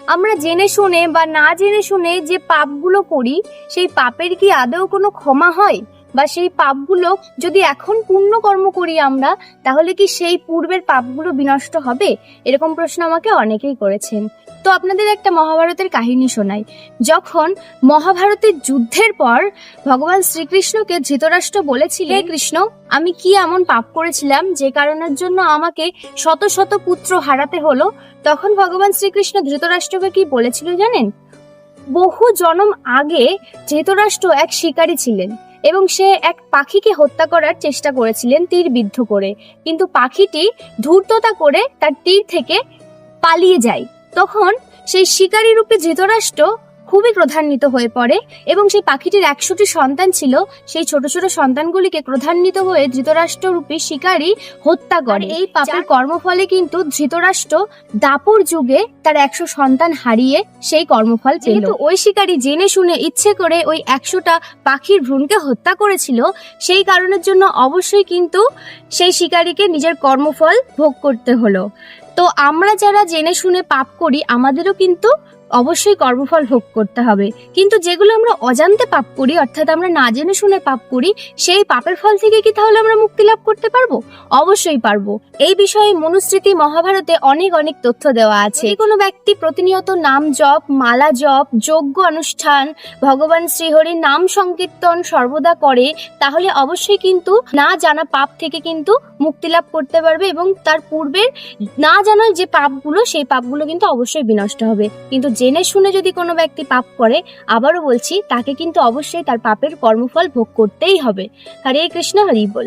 আমরা জেনে শুনে বা না জেনে শুনে যে পাপগুলো করি, সেই পাপের কি আদৌ কোনো ক্ষমা হয়? বা সেই পাপগুলো যদি এখন পুণ্য কর্ম করি আমরা, তাহলে কি সেই পূর্বের পাপগুলো বিনষ্ট হবে? এরকম প্রশ্ন আমাকে অনেকেই করেছেন। তো আপনাদের একটা মহাভারতের কাহিনী শোনাই। যখন মহাভারতের যুদ্ধের পর ভগবান শ্রীকৃষ্ণকে ধৃতরাষ্ট্র বলেছিলেন, হে কৃষ্ণ, আমি কি এমন পাপ করেছিলাম যে কারণের জন্য আমাকে শত শত পুত্র হারাতে হলো? তখন ভগবান শ্রীকৃষ্ণ ধৃতরাষ্ট্রকে কি বলেছিল জানেন? বহু জন্ম আগে ধৃতরাষ্ট্র এক শিকারী ছিলেন এবং সে এক পাখিকে হত্যা করার চেষ্টা করেছিলেন তীর বিদ্ধ করে, কিন্তু পাখিটি ধূর্ততা করে তার তীর থেকে পালিয়ে যায়। তখন সেই শিকারী রূপে ধৃতরাষ্ট্র খুবই ক্রোধান্বিত হয়ে পড়ে এবং সেই পাখিটির 100টি সন্তান ছিল, সেই ছোট ছোট সন্তানগুলিকে ক্রোধান্বিত হয়ে ধৃতরাষ্ট্র রূপী শিকারী হত্যা করে। এই পাপের কর্মফলে কিন্তু ধৃতরাষ্ট্র দাপর যুগে তার 100 সন্তান হারিয়ে সেই কর্মফল পেল। কিন্তু ওই শিকারী জেনে শুনে ইচ্ছে করে ওই 100টা পাখির ভ্রূণকে হত্যা করেছিল, সেই কারণের জন্য অবশ্যই কিন্তু সেই শিকারীকে নিজের কর্মফল ভোগ করতে হলো। তো আমরা যারা জেনে শুনে পাপ করি, আমাদেরও কিন্তু অবশ্যই কর্মফল ভোগ করতে হবে। কিন্তু যেগুলো আমরা অজান্তে পাপ করি, অর্থাৎ আমরা না জেনে শুনে পাপ করি, সেই পাপের ফল থেকে কি তাহলে আমরা মুক্তি লাভ করতে পারবো? অবশ্যই পারবো। এই বিষয়ে মনুস্মৃতি মহাভারতে অনেক অনেক তথ্য দেওয়া আছে। কোনো ব্যক্তি প্রতিনিয়ত নাম জপ, মালা জপ, যজ্ঞ অনুষ্ঠান, ভগবান শ্রীহরির নাম সংকীর্তন সর্বদা করে, তাহলে অবশ্যই কিন্তু না জানা পাপ থেকে কিন্তু মুক্তি লাভ করতে পারবে এবং তার পূর্বের না জানা যে পাপগুলো, সেই পাপগুলো কিন্তু অবশ্যই বিনষ্ট হবে। কিন্তু জেনে শুনে যদি কোনো ব্যক্তি পাপ করে, আবারও বলছি, তাকে কিন্তু অবশ্যই তার পাপের কর্মফল ভোগ করতেই হবে। হরে কৃষ্ণ, হরি বল।